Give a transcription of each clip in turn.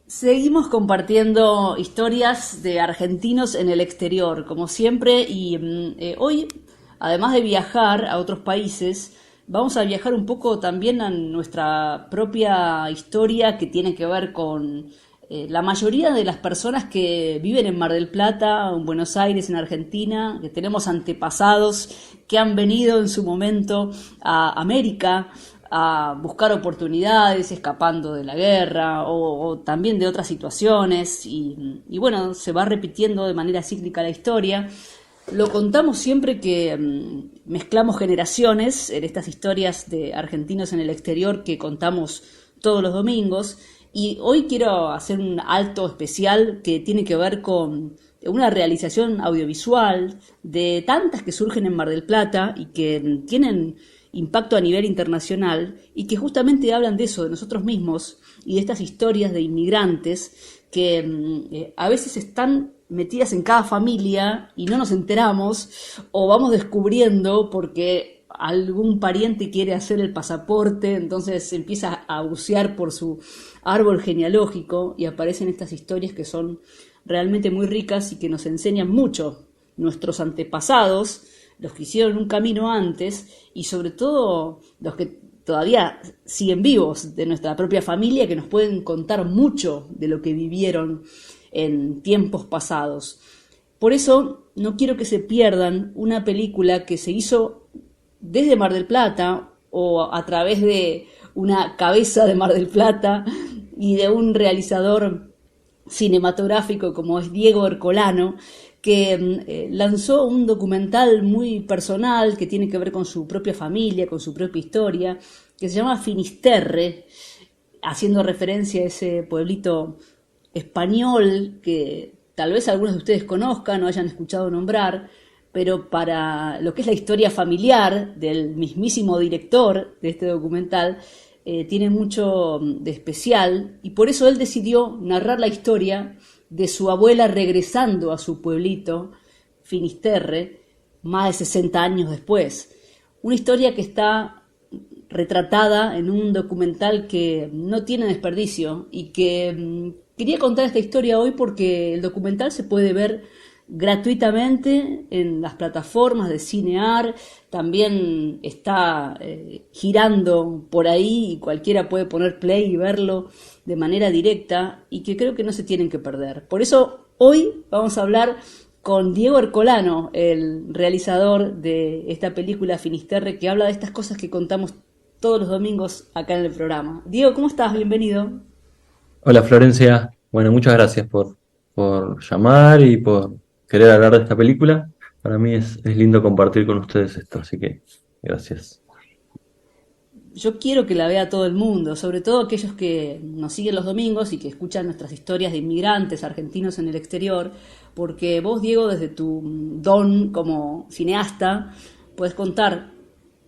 Seguimos compartiendo historias de argentinos en el exterior, como siempre, y hoy, además de viajar a otros países, vamos a viajar un poco también a nuestra propia historia que tiene que ver con la mayoría de las personas que viven en Mar del Plata, en Buenos Aires, en Argentina, que tenemos antepasados que han venido en su momento a América a buscar oportunidades, escapando de la guerra o también de otras situaciones y bueno, se va repitiendo de manera cíclica la historia. Lo contamos siempre que mezclamos generaciones en estas historias de argentinos en el exterior que contamos todos los domingos, y hoy quiero hacer un alto especial que tiene que ver con una realización audiovisual de tantas que surgen en Mar del Plata y que tienen impacto a nivel internacional y que justamente hablan de eso, de nosotros mismos y de estas historias de inmigrantes que a veces están metidas en cada familia y no nos enteramos o vamos descubriendo porque algún pariente quiere hacer el pasaporte, entonces empieza a bucear por su árbol genealógico y aparecen estas historias que son realmente muy ricas y que nos enseñan mucho nuestros antepasados, los que hicieron un camino antes y sobre todo los que todavía siguen vivos de nuestra propia familia, que nos pueden contar mucho de lo que vivieron en tiempos pasados. Por eso no quiero que se pierdan una película que se hizo desde Mar del Plata o a través de una cabeza de Mar del Plata y de un realizador cinematográfico como es Diego Ercolano, que lanzó un documental muy personal que tiene que ver con su propia familia, con su propia historia, que se llama Finisterre, haciendo referencia a ese pueblito español que tal vez algunos de ustedes conozcan o hayan escuchado nombrar, pero para lo que es la historia familiar del mismísimo director de este documental, tiene mucho de especial y por eso él decidió narrar la historia de su abuela regresando a su pueblito, Finisterre, más de 60 años después. Una historia que está retratada en un documental que no tiene desperdicio y que quería contar esta historia hoy porque el documental se puede ver gratuitamente en las plataformas de Cinear, también está girando por ahí y cualquiera puede poner play y verlo de manera directa y que creo que no se tienen que perder. Por eso hoy vamos a hablar con Diego Ercolano, el realizador de esta película Finisterre, que habla de estas cosas que contamos todos los domingos acá en el programa. Diego, ¿cómo estás? Bienvenido. Hola Florencia, bueno, muchas gracias por llamar y por querer hablar de esta película. Para mí es lindo compartir con ustedes esto, así que gracias. Yo quiero que la vea todo el mundo, sobre todo aquellos que nos siguen los domingos y que escuchan nuestras historias de inmigrantes argentinos en el exterior, porque vos, Diego, desde tu don como cineasta, puedes contar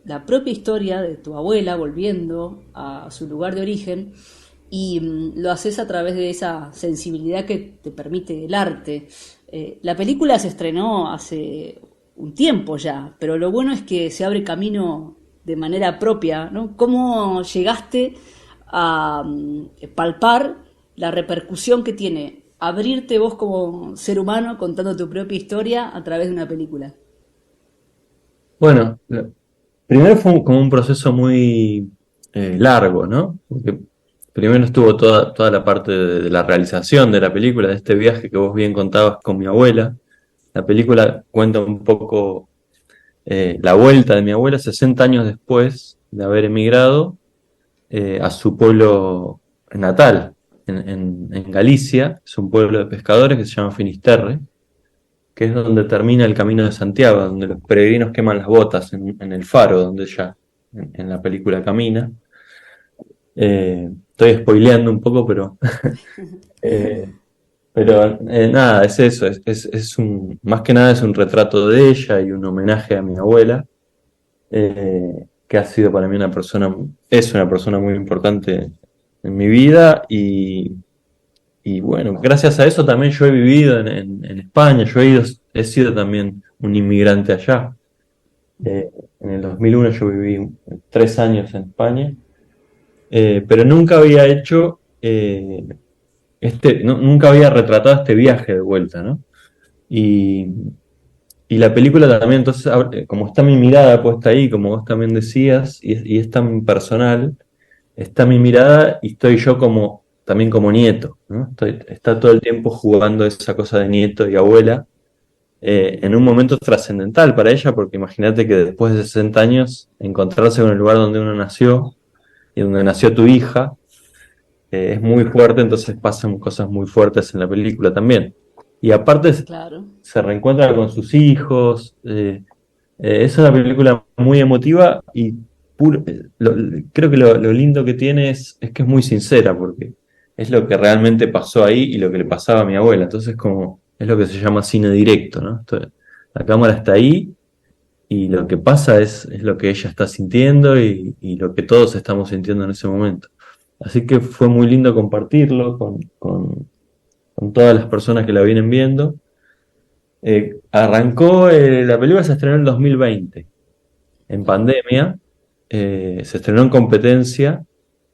la propia historia de tu abuela volviendo a su lugar de origen y lo haces a través de esa sensibilidad que te permite el arte. La película se estrenó hace un tiempo ya, pero lo bueno es que se abre camino de manera propia, ¿no? ¿Cómo llegaste a palpar la repercusión que tiene abrirte vos como ser humano contando tu propia historia a través de una película? Bueno, primero fue como un proceso muy largo, ¿no? Porque primero estuvo toda la parte de la realización de la película, de este viaje que vos bien contabas con mi abuela. La película cuenta un poco la vuelta de mi abuela 60 años después de haber emigrado a su pueblo natal, en Galicia. Es un pueblo de pescadores que se llama Finisterre, que es donde termina el Camino de Santiago, donde los peregrinos queman las botas en el faro donde ella en la película camina. Estoy spoileando un poco, eh, nada, es eso, más que nada es un retrato de ella y un homenaje a mi abuela, que ha sido para mí es una persona muy importante en mi vida y bueno, gracias a eso también yo he vivido en España, he sido también un inmigrante allá. En el 2001 yo viví 3 años en España, pero nunca había hecho nunca había retratado este viaje de vuelta, ¿no? Y, y la película también, entonces, como está mi mirada puesta ahí, como vos también decías, y es tan personal, está mi mirada y estoy yo también como nieto, ¿no? Está todo el tiempo jugando esa cosa de nieto y abuela, en un momento trascendental para ella, porque imagínate que después de 60 años, encontrarse con el lugar donde uno nació y donde nació tu hija, es muy fuerte, entonces pasan cosas muy fuertes en la película también. Y aparte Claro. se reencuentra con sus hijos, es una película muy emotiva y creo que lo lindo que tiene es que es muy sincera, porque es lo que realmente pasó ahí y lo que le pasaba a mi abuela. Entonces, como es lo que se llama cine directo, ¿no? La cámara está ahí y lo que pasa es lo que ella está sintiendo y lo que todos estamos sintiendo en ese momento. Así que fue muy lindo compartirlo con todas las personas que la vienen viendo. La película se estrenó en el 2020 en pandemia, se estrenó en competencia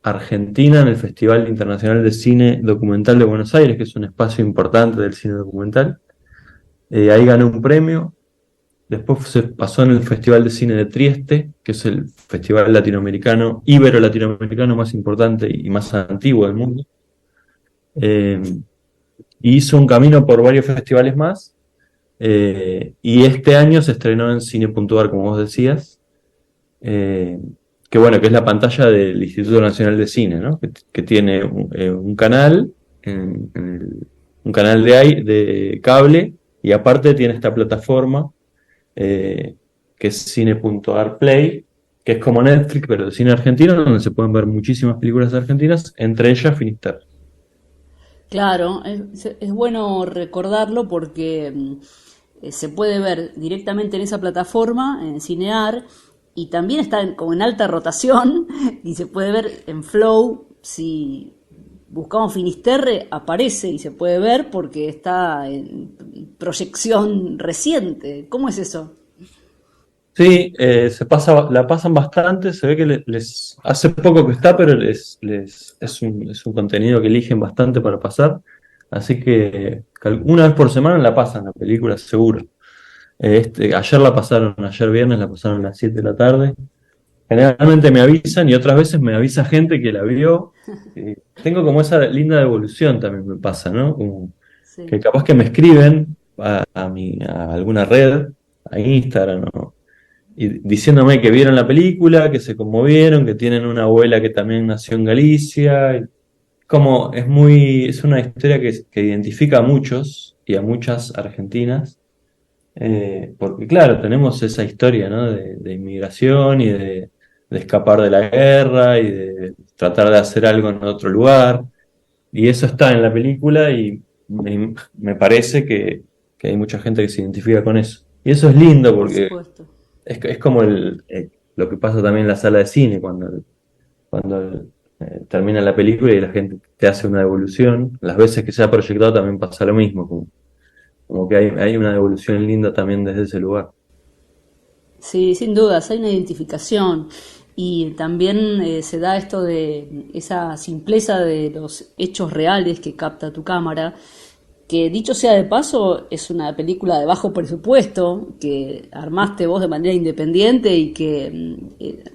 Argentina en el Festival Internacional de Cine Documental de Buenos Aires, que es un espacio importante del cine documental. Ahí ganó un premio. Después se pasó en el Festival de Cine de Trieste, que es el festival latinoamericano, ibero-latinoamericano más importante y más antiguo del mundo. Eh, y hizo un camino por varios festivales más. Y este año se estrenó en Cine.ar, como vos decías, eh, que bueno, que es la pantalla del Instituto Nacional de Cine, ¿no? Que tiene un canal, un canal de cable, y aparte tiene esta plataforma, que es Cine.ar Play, que es como Netflix, pero de cine argentino, donde se pueden ver muchísimas películas argentinas, entre ellas Finisterre. Claro, es bueno recordarlo porque se puede ver directamente en esa plataforma, en Cinear, y también está como en alta rotación, y se puede ver en Flow. Si buscamos Finisterre, aparece y se puede ver porque está en proyección reciente. ¿Cómo es eso? Sí, la pasan bastante, se ve que les hace poco que está, pero es un contenido que eligen bastante para pasar, así que una vez por semana la pasan la película, seguro. Ayer viernes la pasaron a las 7 de la tarde. Generalmente me avisan y otras veces me avisa gente que la vio. Tengo como esa linda devolución también me pasa, ¿no? Como que Sí. capaz que me escriben a alguna red, a Instagram, ¿no? Y diciéndome que vieron la película, que se conmovieron, que tienen una abuela que también nació en Galicia. Es una historia que identifica a muchos y a muchas argentinas, porque claro, tenemos esa historia, ¿no? De inmigración y de escapar de la guerra y de tratar de hacer algo en otro lugar. Y eso está en la película y me parece que hay mucha gente que se identifica con eso. Y eso es lindo Por porque supuesto. es como lo que pasa también en la sala de cine, cuando termina la película y la gente te hace una devolución. Las veces que se ha proyectado también pasa lo mismo, como que hay una devolución linda también desde ese lugar. Sí, sin dudas, hay una identificación y también se da esto de esa simpleza de los hechos reales que capta tu cámara, que dicho sea de paso, es una película de bajo presupuesto que armaste vos de manera independiente y que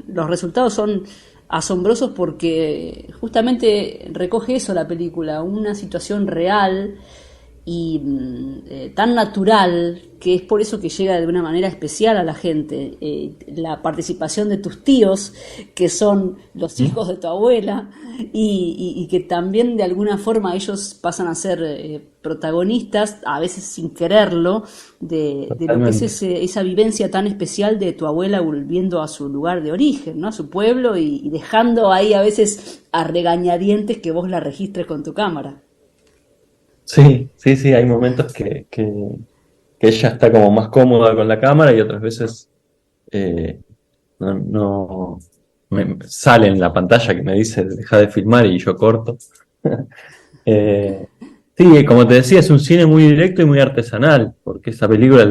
los resultados son asombrosos porque justamente recoge eso la película, una situación real y tan natural que es por eso que llega de una manera especial a la gente. La participación de tus tíos, que son los ¿Mm? hijos de tu abuela, y que también de alguna forma ellos pasan a ser protagonistas, a veces sin quererlo, de lo que es Totalmente. esa vivencia tan especial de tu abuela volviendo a su lugar de origen, ¿no? A su pueblo y dejando ahí a veces a regañadientes que vos la registres con tu cámara. Sí, sí, sí, hay momentos que ella está como más cómoda con la cámara y otras veces eh, no sale en la pantalla que me dice deja de filmar y yo corto. Eh, sí, como te decía, es un cine muy directo y muy artesanal, porque esa película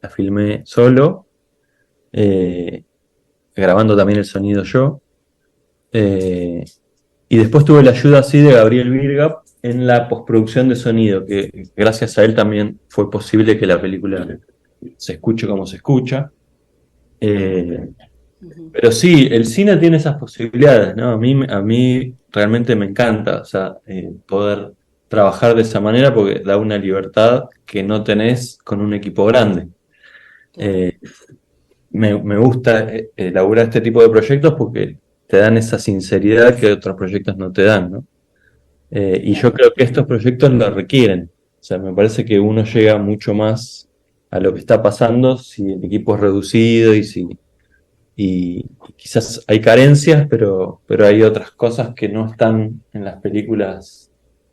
la filmé solo, eh, grabando también el sonido yo. eh, y después tuve la ayuda así de Gabriel Virga, en la postproducción de sonido, que gracias a él también fue posible que la película se escuche como se escucha. Eh, pero sí, el cine tiene esas posibilidades, ¿no? A mí realmente me encanta, o sea, poder trabajar de esa manera porque da una libertad que no tenés con un equipo grande. Claro. Eh, me gusta elaborar este tipo de proyectos porque te dan esa sinceridad que otros proyectos no te dan, ¿no? Y yo Claro. creo que estos proyectos lo requieren. O sea, me parece que uno llega mucho más a lo que está pasando si el equipo es reducido y quizás hay carencias, pero hay otras cosas que no están en las películas,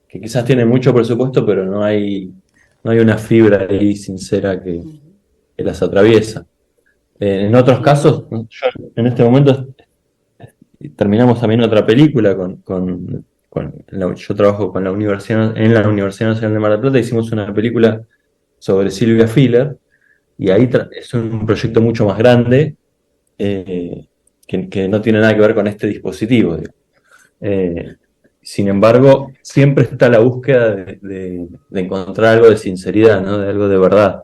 que quizás tienen mucho presupuesto, pero no hay una fibra ahí sincera que las atraviesa. En otros Entiendo. casos, ¿no? Yo en este momento terminamos también otra película yo trabajo con la universidad, en la Universidad Nacional de Mar del Plata, hicimos una película sobre Silvia Filler, y ahí es un proyecto mucho más grande, eh, que no tiene nada que ver con este dispositivo, digo. Eh, Sin embargo, siempre está la búsqueda de encontrar algo de sinceridad, ¿no? De algo de verdad.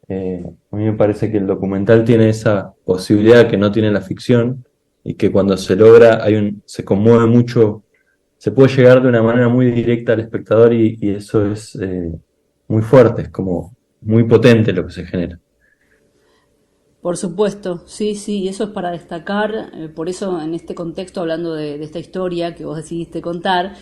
A mí me parece que el documental tiene esa posibilidad que no tiene la ficción, y que cuando se logra se conmueve mucho, se puede llegar de una manera muy directa al espectador, y eso es muy fuerte, es como muy potente lo que se genera. Por supuesto, sí, sí, y eso es para destacar, por eso en este contexto, hablando de esta historia que vos decidiste contar,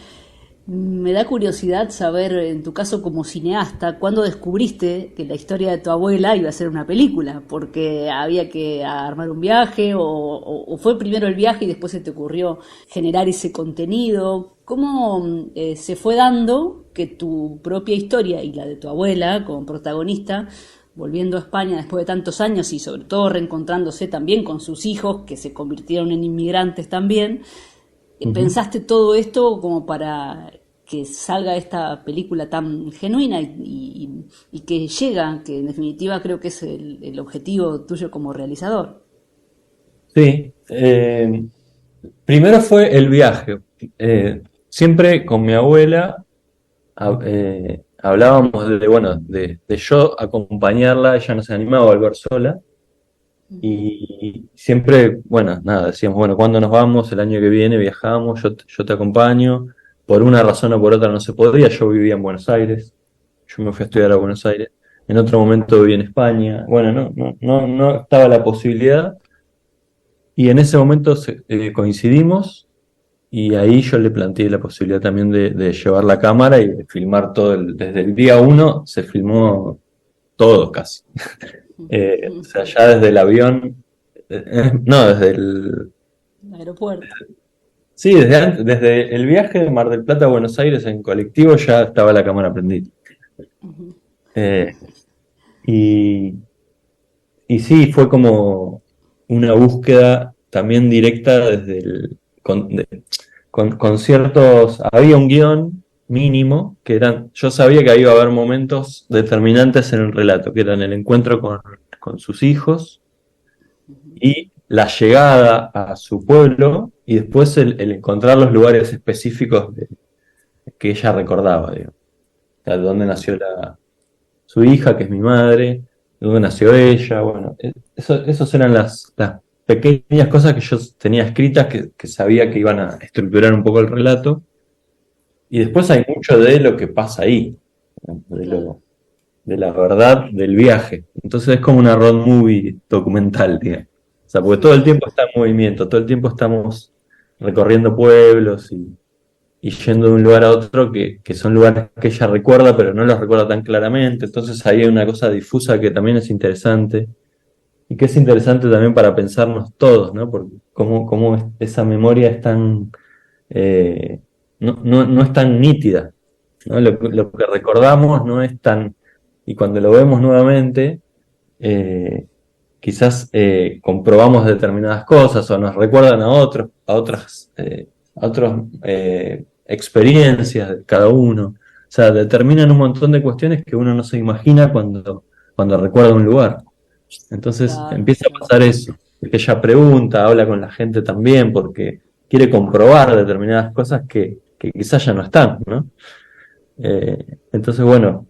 me da curiosidad saber, en tu caso como cineasta, ¿cuándo descubriste que la historia de tu abuela iba a ser una película? Porque había que armar un viaje, o fue primero el viaje y después se te ocurrió generar ese contenido. ¿Cómo se fue dando que tu propia historia y la de tu abuela como protagonista, volviendo a España después de tantos años y sobre todo reencontrándose también con sus hijos que se convirtieron en inmigrantes también, Ujú. pensaste todo esto como para que salga esta película tan genuina y que llega, que en definitiva creo que es el objetivo tuyo como realizador? Sí, primero fue el viaje. Siempre con mi abuela hablábamos bueno, de yo acompañarla, ella no se animaba a volver sola, y siempre, bueno, nada, decíamos, bueno, ¿cuándo nos vamos? El año que viene viajamos, yo te acompaño. Por una razón o por otra no se podía, yo vivía en Buenos Aires, yo me fui a estudiar a Buenos Aires, en otro momento viví en España, bueno, no estaba la posibilidad, y en ese momento coincidimos, y ahí yo le planteé la posibilidad también de llevar la cámara y de filmar todo, desde el día uno se filmó todo casi. O sea, ya desde el avión, no, El aeropuerto. sí, desde el viaje de Mar del Plata a Buenos Aires en colectivo ya estaba la cámara prendida. Eh, y, y sí, fue como una búsqueda también directa desde con ciertos, había un guión mínimo que eran, yo sabía que iba a haber momentos determinantes en el relato, que eran el encuentro con sus hijos y la llegada a su pueblo, y después el encontrar los lugares específicos que ella recordaba, digo. O sea, de dónde nació su hija, que es mi madre, de dónde nació ella, bueno, esos eran las pequeñas cosas que yo tenía escritas, que sabía que iban a estructurar un poco el relato, y después hay mucho de lo que pasa ahí, ¿no? Claro. De la verdad del viaje. Entonces es como una road movie documental, digamos. O sea, porque todo el tiempo está en movimiento, todo el tiempo estamos recorriendo pueblos y yendo de un lugar a otro, que son lugares que ella recuerda, pero no los recuerda tan claramente. Entonces ahí hay una cosa difusa que también es interesante, y que es interesante también para pensarnos todos, ¿no? Porque cómo esa memoria es tan, eh, no es tan nítida, ¿no? Lo que recordamos no es tan, y cuando lo vemos nuevamente, eh, quizás comprobamos determinadas cosas, o nos recuerdan a otras experiencias de cada uno. O sea, determinan un montón de cuestiones que uno no se imagina cuando recuerda un lugar. Entonces Claro, empieza a sí. pasar eso, que ella pregunta, habla con la gente también, porque quiere comprobar determinadas cosas que quizás ya no están, ¿no? Entonces, bueno,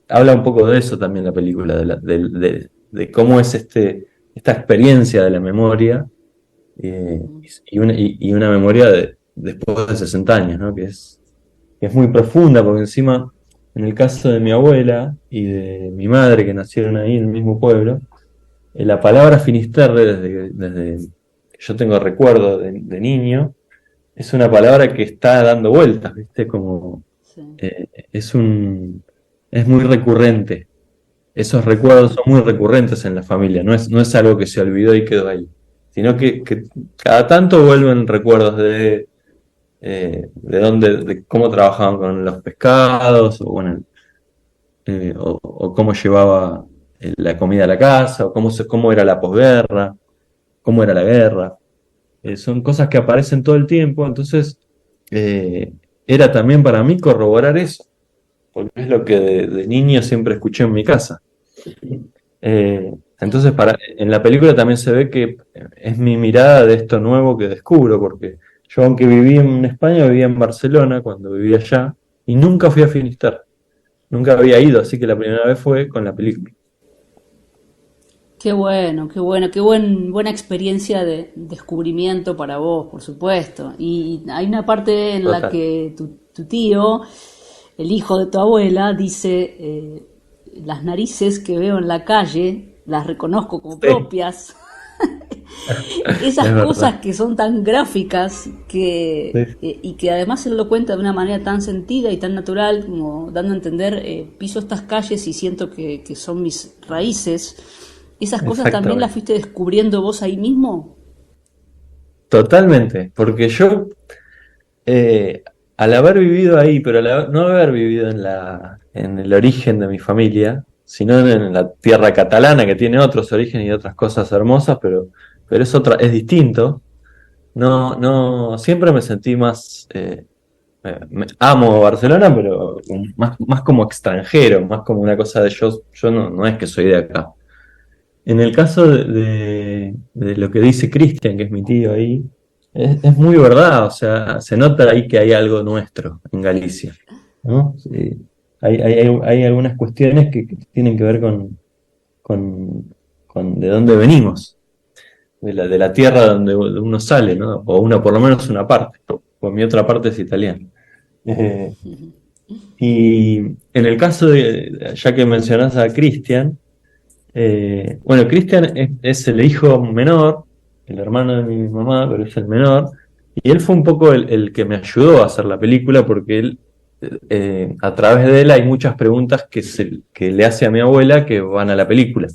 habla un poco de eso también la película, de cómo es esta experiencia de la memoria, Ujú. y una memoria después de 60 años, ¿no? Que es muy profunda, porque encima, en el caso de mi abuela y de mi madre, que nacieron ahí en el mismo pueblo, la palabra Finisterre, desde que yo tengo recuerdo de niño, es una palabra que está dando vueltas, ¿viste? Como Sí. es es muy recurrente. Esos recuerdos son muy recurrentes en la familia, no es algo que se olvidó y quedó ahí, sino que cada tanto vuelven recuerdos de dónde, de cómo trabajaban con los pescados, o bueno, o cómo llevaba la comida a la casa, o cómo era la posguerra, cómo era la guerra. Son cosas que aparecen todo el tiempo, entonces eh, era también para mí corroborar eso, porque es lo que de niño siempre escuché en mi casa. Entonces, en la película también se ve que es mi mirada de esto nuevo que descubro, porque yo, aunque viví en España, vivía en Barcelona cuando vivía allá, y nunca fui a Finisterre, nunca había ido, así que la primera vez fue con la película. Qué bueno, qué bueno, buena experiencia de descubrimiento para vos, por supuesto. Y hay una parte en la Total. que tu tío, el hijo de tu abuela, dice, las narices que veo en la calle las reconozco como Sí, propias. es Esas cosas verdad. que son tan gráficas Sí, y que además él lo cuenta de una manera tan sentida y tan natural, como dando a entender, piso estas calles y siento que son mis raíces. ¿Esas cosas también las exactamente. fuiste descubriendo vos ahí mismo? Totalmente, porque yo, eh, al haber vivido ahí, pero no haber vivido en el origen de mi familia, sino en la tierra catalana, que tiene otros orígenes y otras cosas hermosas, pero es distinto. Siempre me sentí más, amo Barcelona, pero más como extranjero, más como una cosa de yo no es que soy de acá. En el caso de lo que dice Cristian, que es mi tío ahí, es muy verdad, o sea, se nota ahí que hay algo nuestro en Galicia, ¿no? Sí. Hay algunas cuestiones que tienen que ver con, con de dónde venimos, de la tierra donde uno sale, ¿no? O uno, por lo menos una parte, pues mi otra parte es italiana. Eh, y en el caso ya que mencionás a Cristian, bueno, Cristian es el hijo menor, el hermano de mi mamá, pero es el menor. Y él fue un poco el que me ayudó a hacer la película, porque a través de él hay muchas preguntas que le hace a mi abuela que van a la película.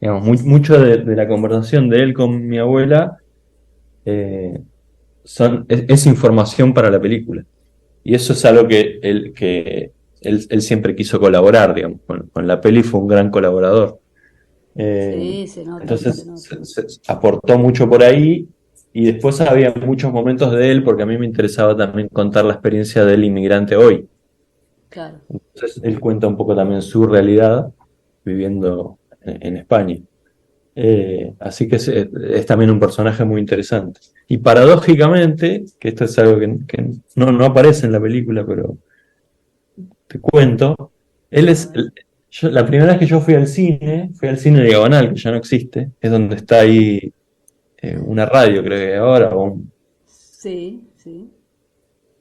Digamos, mucho de la conversación de él con mi abuela, eh, es información para la película. Y eso es algo él siempre quiso colaborar, digamos. Con la peli fue un gran colaborador. Eh, Sí, se nota, se entonces nota. se aportó mucho por ahí, y después había muchos momentos de él porque a mí me interesaba también contar la experiencia del inmigrante hoy. Claro. Entonces él cuenta un poco también su realidad viviendo en España. Así que es también un personaje muy interesante. Y paradójicamente, que esto es algo que no aparece en la película, pero te cuento, él A es, ver. la primera vez que yo fui al cine Diagonal, que ya no existe, es donde está ahí una radio, creo que ahora, Sí, sí.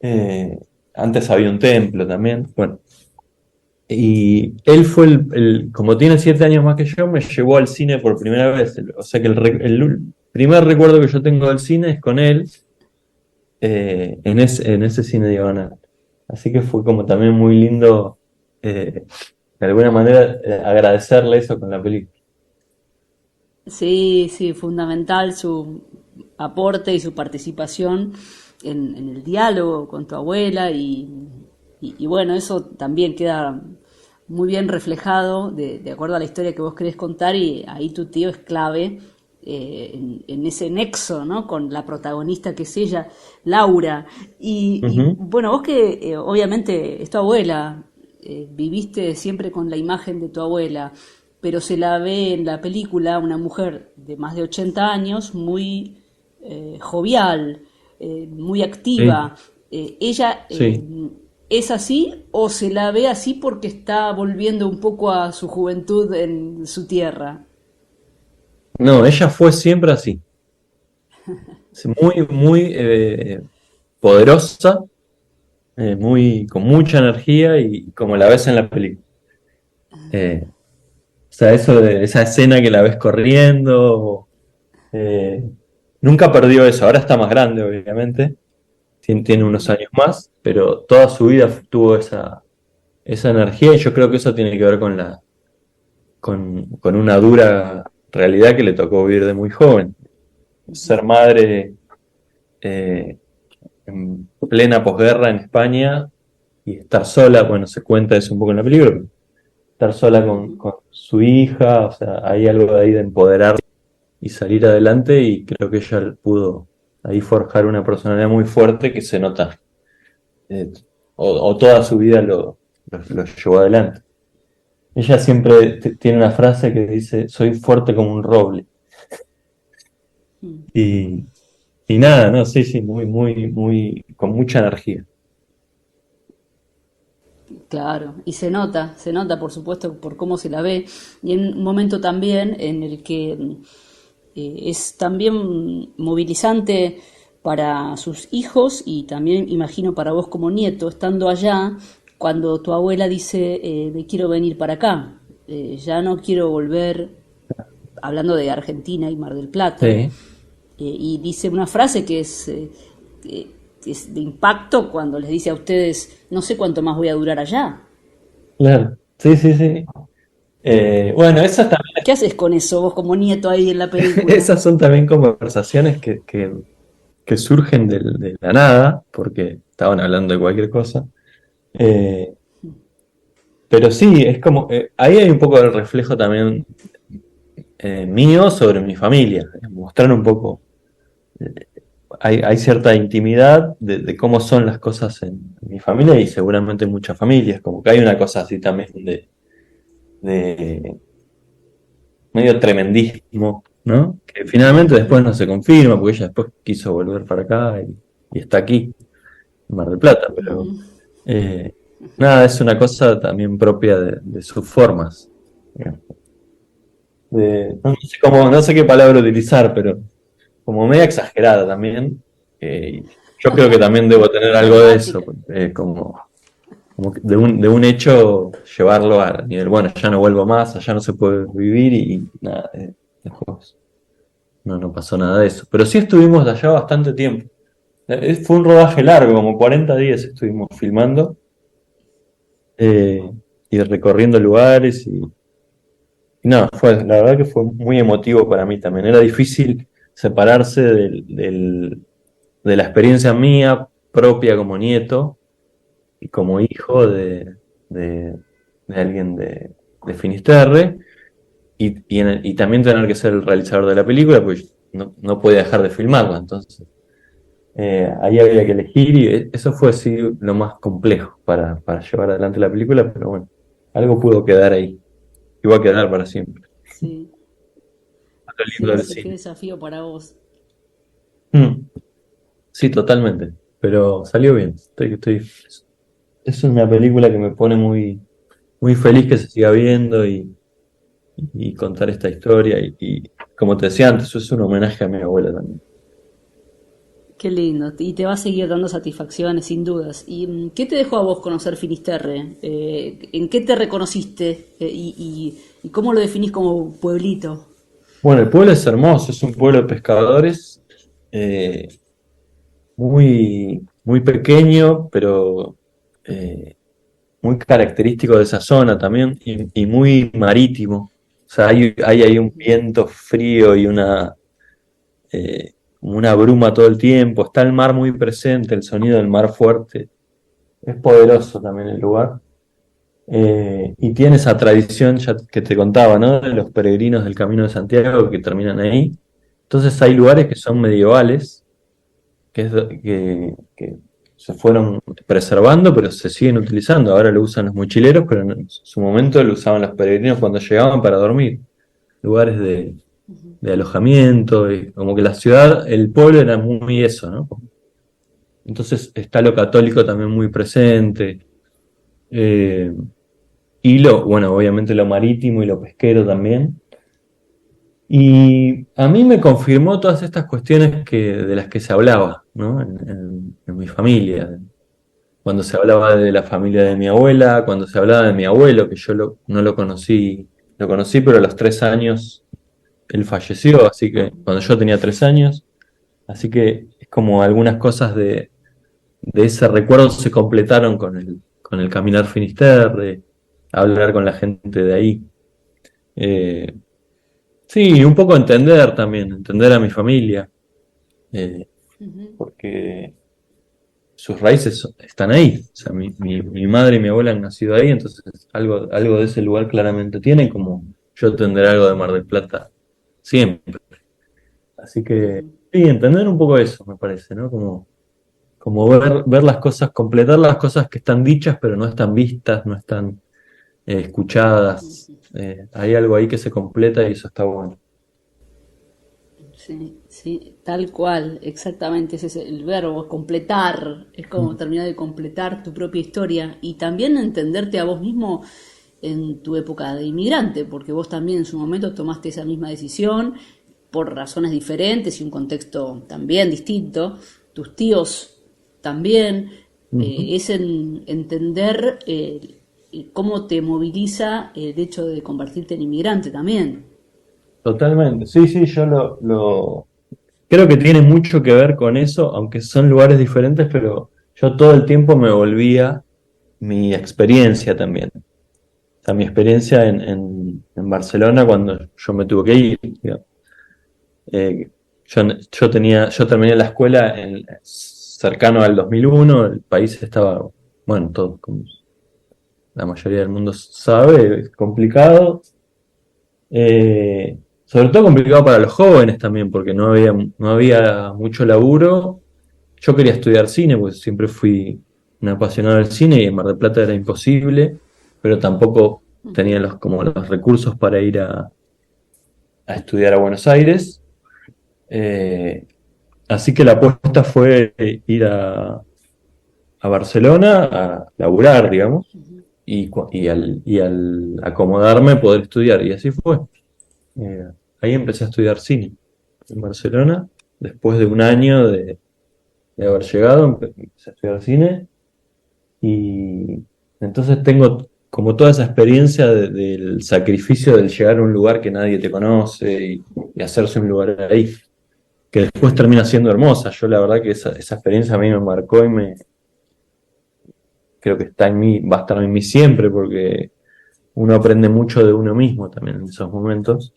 eh, antes había un templo también, bueno, y él fue como tiene 7 años más que yo, me llevó al cine por primera vez, o sea que el primer recuerdo que yo tengo del cine es con él, en ese cine Diagonal. Así que fue como también muy lindo, de alguna manera, agradecerle eso con la película. Sí, sí, fundamental su aporte y su participación en el diálogo con tu abuela y bueno, eso también queda muy bien reflejado de acuerdo a la historia que vos querés contar y ahí tu tío es clave en ese nexo, ¿no? Con la protagonista que es ella, Laura. Y Ujú. bueno, vos que obviamente es tu abuela, viviste siempre con la imagen de tu abuela, pero se la ve en la película una mujer de más de 80 años, muy jovial, muy Sí, activa. ¿Ella Sí. es así o se la ve así porque está volviendo un poco a su juventud en su tierra? No, ella fue siempre así. Es muy, muy poderosa, con mucha energía y como la ves en la película. Eh, o sea, esa escena que la ves corriendo, eh, nunca perdió eso. Ahora está más grande, obviamente, tiene unos años más, pero toda su vida tuvo esa energía y yo creo que eso tiene que ver con una dura realidad que le tocó vivir de muy joven. Ser madre eh, en plena posguerra en España y estar sola, bueno, se cuenta eso un poco en la película, pero estar sola con su hija, o sea, hay algo de ahí de empoderar y salir adelante y creo que ella pudo ahí forjar una personalidad muy fuerte que se nota, eh, o toda su vida lo llevó adelante. Ella siempre tiene una frase que dice, soy fuerte como un roble. Y, y nada, no, sí, sí, muy, muy, muy, con mucha energía. Claro, y se nota por supuesto por cómo se la ve, y en un momento también en el que es también movilizante para sus hijos y también imagino para vos como nieto, estando allá, cuando tu abuela dice, me quiero venir para acá, ya no quiero volver, hablando de Argentina y Mar del Plata, Sí, y dice una frase que es de impacto cuando les dice a ustedes, no sé cuánto más voy a durar allá. claro, sí, sí, sí. Bueno, ¿Qué haces con eso vos como nieto ahí en la película? esas son también conversaciones que surgen de la nada, porque estaban hablando de cualquier cosa. Eh, pero sí, es como, ahí hay un poco el reflejo también mío sobre mi familia, mostrar un poco, hay cierta intimidad de cómo son las cosas en mi familia y seguramente en muchas familias, como que hay una cosa así también de medio tremendismo, ¿no? Que finalmente después no se confirma, porque ella después quiso volver para acá y está aquí, en Mar del Plata, pero eh, nada, es una cosa también propia de sus formas. Digamos. No sé no sé qué palabra utilizar, pero como media exagerada también. Yo creo que también debo tener algo de eso, Dramática. como que de un hecho llevarlo a nivel, bueno, ya no vuelvo más, allá no se puede vivir y nada, después no pasó nada de eso. Pero sí estuvimos de allá bastante tiempo. Fue un rodaje largo, como 40 días estuvimos filmando eh, y recorriendo lugares y nada, la verdad que fue muy emotivo para mí también. Era difícil separarse de la experiencia mía propia como nieto y como hijo de, de alguien de Finisterre y también tener que ser el realizador de la película, pues no podía dejar de filmarla. Entonces, ahí había que elegir y eso fue sí lo más complejo para llevar adelante la película, pero bueno, algo pudo quedar ahí y va a quedar para siempre. Sí, Lo lindo sí, del sí, qué cine. desafío para vos. Mm, sí, totalmente, pero salió bien. Es una película que me pone muy, muy feliz que se siga viendo y contar esta historia y como te decía antes, eso es un homenaje a mi abuela también. Qué lindo. Y te va a seguir dando satisfacciones, sin dudas. ¿Y qué te dejó a vos conocer Finisterre? ¿En qué te reconociste? Y cómo lo definís como pueblito? Bueno, el pueblo es hermoso, es un pueblo de pescadores, eh, muy, muy pequeño, pero eh, muy característico de esa zona también y muy marítimo. O sea, hay ahí un viento frío y como una bruma todo el tiempo. Está el mar muy presente, el sonido del mar fuerte. Es poderoso también el lugar. Y tiene esa tradición ya que te contaba, ¿no? De los peregrinos del Camino de Santiago que terminan ahí. Entonces hay lugares que son medievales, que se fueron preservando, pero se siguen utilizando. Ahora lo usan los mochileros, pero en su momento lo usaban los peregrinos cuando llegaban para dormir. Lugares de alojamiento, y como que la ciudad, el pueblo era muy eso, ¿no? Entonces está lo católico también muy presente. eh, bueno, obviamente lo marítimo y lo pesquero también. Y a mí me confirmó todas estas cuestiones de las que se hablaba, ¿no? En mi familia. Cuando se hablaba de la familia de mi abuela, cuando se hablaba de mi abuelo, que yo no lo conocí, pero a los 3 años él falleció, así que cuando yo tenía 3 años, así que es como algunas cosas de ese recuerdo se completaron con el caminar Finisterre, hablar con la gente de ahí. Eh, sí, un poco entender también, entender a mi familia, eh, Ujú. porque sus raíces están ahí. O sea, mi madre y mi abuela han nacido ahí, entonces algo de ese lugar claramente tiene, como yo tendré algo de Mar del Plata siempre. Así que Ujú. sí, entender un poco eso, me parece, ¿no? Como ver las cosas, completar las cosas que están dichas, pero no están vistas, no están escuchadas. Hay algo ahí que se completa y eso está bueno. Sí, sí, tal cual, exactamente, ese es el verbo, completar, es como terminar de completar tu propia historia y también entenderte a vos mismo en tu época de inmigrante, porque vos también en su momento tomaste esa misma decisión por razones diferentes y un contexto también distinto, tus tíos también, Ujú. es entender cómo te moviliza el hecho de convertirte en inmigrante también. Totalmente. Sí, sí, yo creo que tiene mucho que ver con eso, aunque son lugares diferentes, pero yo todo el tiempo me volvía mi experiencia también. O sea, mi experiencia en Barcelona cuando yo me tuve que ir. Digamos. Eh, yo terminé la escuela cercano al 2001, el país estaba, bueno, todo, como la mayoría del mundo sabe, complicado. Sobre todo complicado para los jóvenes también, porque no había mucho laburo. Yo quería estudiar cine, pues siempre fui un apasionado del cine y en Mar del Plata era imposible, pero tampoco tenía como los recursos para ir a estudiar a Buenos Aires. Eh, Así que la apuesta fue ir a Barcelona a laburar, digamos, y al acomodarme poder estudiar. Y así fue. Eh, Ahí empecé a estudiar cine en Barcelona. Después de un año de haber llegado, empecé a estudiar cine. Y entonces tengo como toda esa experiencia del sacrificio del llegar a un lugar que nadie te conoce y hacerse un lugar ahí, que después termina siendo hermosa. Yo la verdad que esa experiencia a mí me marcó y creo que está en mí, va a estar en mí siempre, porque uno aprende mucho de uno mismo también en esos momentos.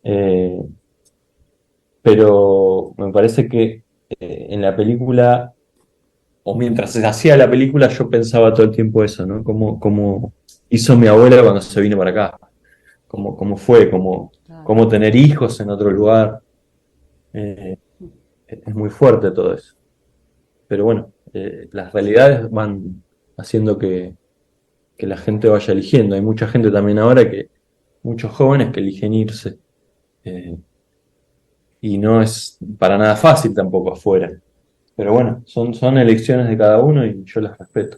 Eh, pero me parece que en la película, o mientras se hacía la película, yo pensaba todo el tiempo eso, ¿no? Cómo hizo mi abuela cuando se vino para acá, cómo fue, Claro. cómo tener hijos en otro lugar. Eh, es muy fuerte todo eso. Pero bueno, las realidades van haciendo que la gente vaya eligiendo. Hay mucha gente también ahora muchos jóvenes que eligen irse. eh, y no es para nada fácil tampoco afuera. Pero bueno, son elecciones de cada uno y yo las respeto.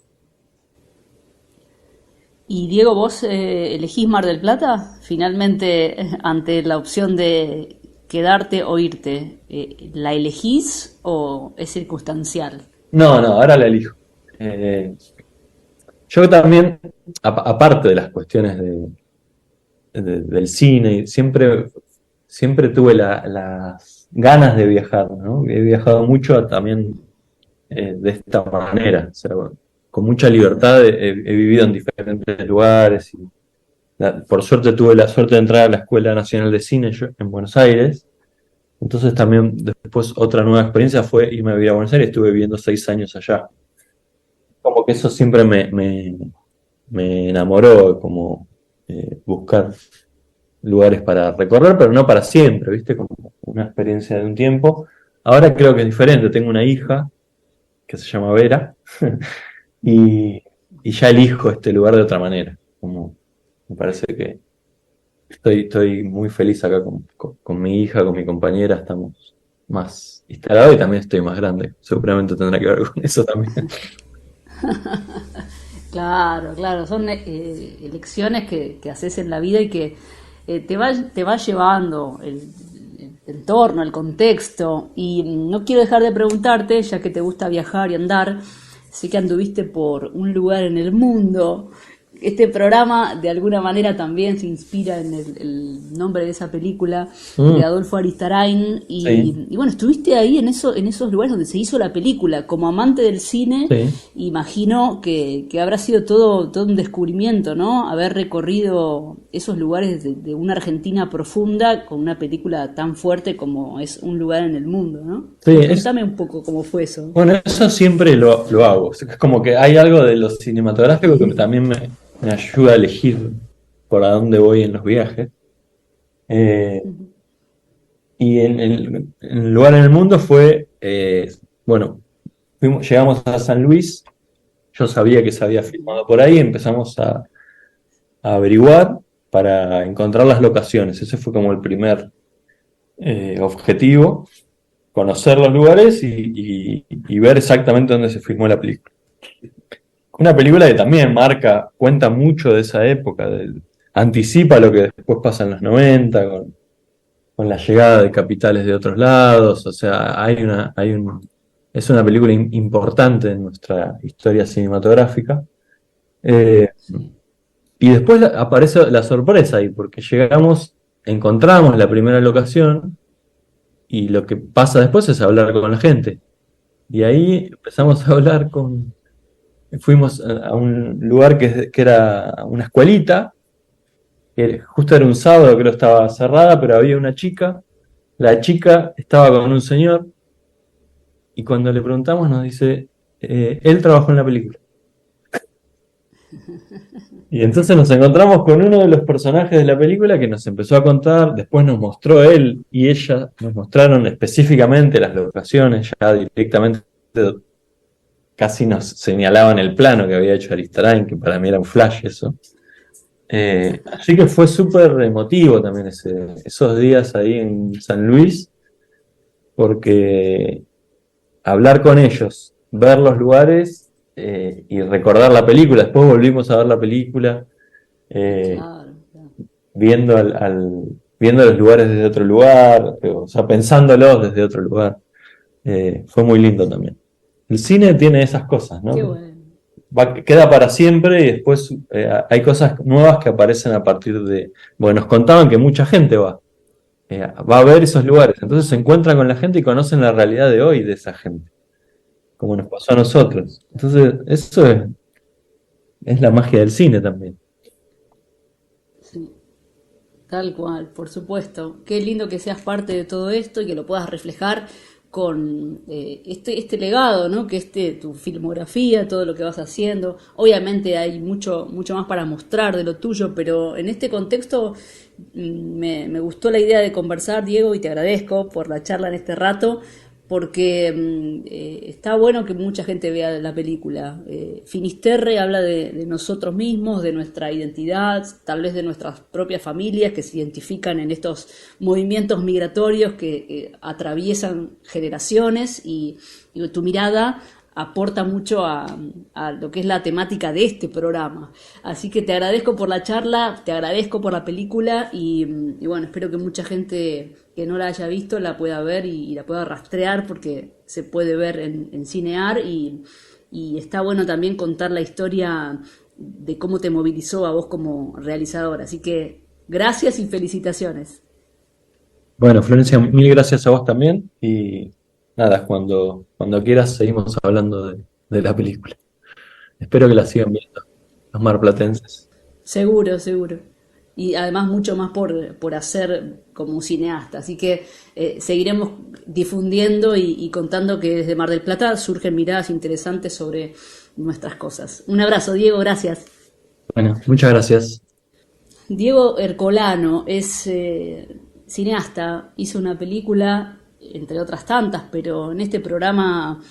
Y Diego, ¿vos elegís Mar del Plata? Finalmente, ante la opción de quedarte o irte, ¿la elegís o es circunstancial? No, no, ahora la elijo. Eh, yo también, aparte de las cuestiones del cine, siempre tuve las ganas de viajar, ¿no? He viajado mucho también de esta manera, o sea, bueno, con mucha libertad he vivido en diferentes lugares y por suerte tuve la suerte de entrar a la Escuela Nacional de Cine en Buenos Aires. Entonces también después otra nueva experiencia fue irme a vivir a Buenos Aires, estuve viviendo 6 años allá. Como que eso siempre me enamoró, como buscar lugares para recorrer, pero no para siempre, ¿viste? Como una experiencia de un tiempo. Ahora creo que es diferente, tengo una hija que se llama Vera y, y ya elijo este lugar de otra manera. Como me parece que estoy muy feliz acá con mi hija, con mi compañera, estamos más instalado y también estoy más grande. Seguramente tendrá que ver con eso también. Claro, claro, son elecciones que haces en la vida y que te va llevando el entorno, el contexto. Y no quiero dejar de preguntarte, ya que te gusta viajar y andar, sé que anduviste por un lugar en el mundo. Este programa de alguna manera también se inspira en el nombre de esa película de Mm, Adolfo Aristarain sí, y bueno, estuviste ahí en esos lugares donde se hizo la película. Como amante del cine, sí. imagino que habrá sido todo un descubrimiento, ¿no? Haber recorrido esos lugares de una Argentina profunda con una película tan fuerte como es Un lugar en el mundo, ¿no? Sí, Contame un poco cómo fue eso. bueno, eso siempre lo hago. Es como que hay algo de lo cinematográfico que también me ayuda a elegir por a dónde voy en los viajes. Eh, y en el lugar en el mundo fue, bueno, llegamos a San Luis, yo sabía que se había filmado por ahí, empezamos a averiguar para encontrar las locaciones. Ese fue como el primer objetivo, conocer los lugares y ver exactamente dónde se filmó la película. Una película que también cuenta mucho de esa época, anticipa lo que después pasa en los 90 con la llegada de capitales de otros lados, o sea, es una película importante en nuestra historia cinematográfica. Eh, Sí. y después aparece la sorpresa ahí, porque encontramos la primera locación y lo que pasa después es hablar con la gente. Y ahí empezamos a hablar fuimos a un lugar que era una escuelita, que justo era un sábado, creo que estaba cerrada, pero había una chica. La chica estaba con un señor y cuando le preguntamos nos dice, él trabajó en la película. Y entonces nos encontramos con uno de los personajes de la película que nos empezó a contar, después nos mostró él y ella, nos mostraron específicamente las locaciones, ya directamente casi nos señalaban el plano que había hecho Aristarain, que para mí era un flash eso. Así que fue súper emotivo también esos días ahí en San Luis, porque hablar con ellos, ver los lugares y recordar la película. Después volvimos a ver la película, eh, Claro, claro. viendo, viendo los lugares desde otro lugar, o sea, pensándolos desde otro lugar. Fue muy lindo también. El cine tiene esas cosas, Qué ¿no? bueno. Queda para siempre y después hay cosas nuevas que aparecen a partir de... Bueno, nos contaban que mucha gente va a ver esos lugares, entonces se encuentran con la gente y conocen la realidad de hoy de esa gente, como nos pasó a nosotros. Entonces, es la magia del cine también. Sí. Tal cual, por supuesto. Qué lindo que seas parte de todo esto y que lo puedas reflejar con este legado, ¿no? Que tu filmografía, todo lo que vas haciendo. Obviamente hay mucho más para mostrar de lo tuyo, pero en este contexto me gustó la idea de conversar, Diego, y te agradezco por la charla en este rato, porque está bueno que mucha gente vea la película. Finisterre habla de nosotros mismos, de nuestra identidad, tal vez de nuestras propias familias que se identifican en estos movimientos migratorios que atraviesan generaciones y tu mirada aporta mucho a lo que es la temática de este programa. Así que te agradezco por la charla, te agradezco por la película y bueno, espero que mucha gente que no la haya visto la pueda ver y la pueda rastrear porque se puede ver en Cinear y está bueno también contar la historia de cómo te movilizó a vos como realizador. Así que gracias y felicitaciones. Bueno, Florencia, mil gracias a vos también y nada, cuando quieras seguimos hablando de la película. Espero que la sigan viendo los marplatenses. Seguro, seguro. Y además mucho más por hacer como cineasta. Así que seguiremos difundiendo y contando que desde Mar del Plata surgen miradas interesantes sobre nuestras cosas. Un abrazo, Diego, gracias. Bueno, muchas gracias. Diego Ercolano es cineasta, hizo una película, entre otras tantas, pero en este programa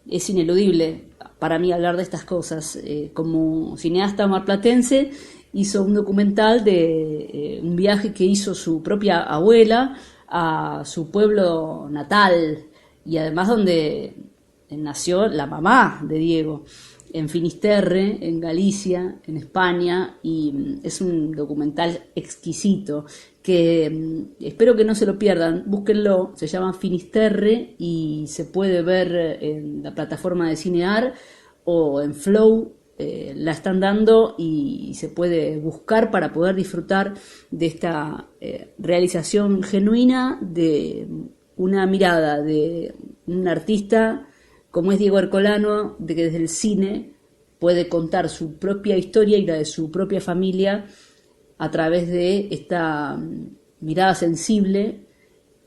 es ineludible para mí hablar de estas cosas. Como cineasta marplatense, hizo un documental de un viaje que hizo su propia abuela a su pueblo natal, y además donde nació la mamá de Diego, en Finisterre, en Galicia, en España, y es un documental exquisito que espero que no se lo pierdan, búsquenlo, se llama Finisterre y se puede ver en la plataforma de Cinear o en Flow. La están dando y se puede buscar para poder disfrutar de esta realización genuina de una mirada de un artista como es Diego Ercolano, de que desde el cine puede contar su propia historia y la de su propia familia a través de esta mirada sensible,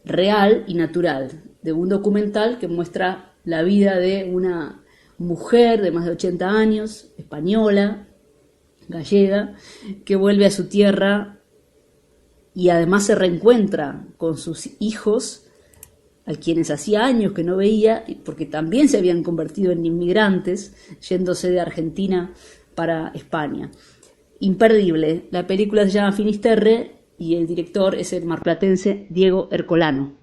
real y natural, de un documental que muestra la vida de una mujer de más de 80 años, española, gallega, que vuelve a su tierra y además se reencuentra con sus hijos, a quienes hacía años que no veía, porque también se habían convertido en inmigrantes, yéndose de Argentina para España. Imperdible. La película se llama Finisterre y el director es el marplatense Diego Ercolano.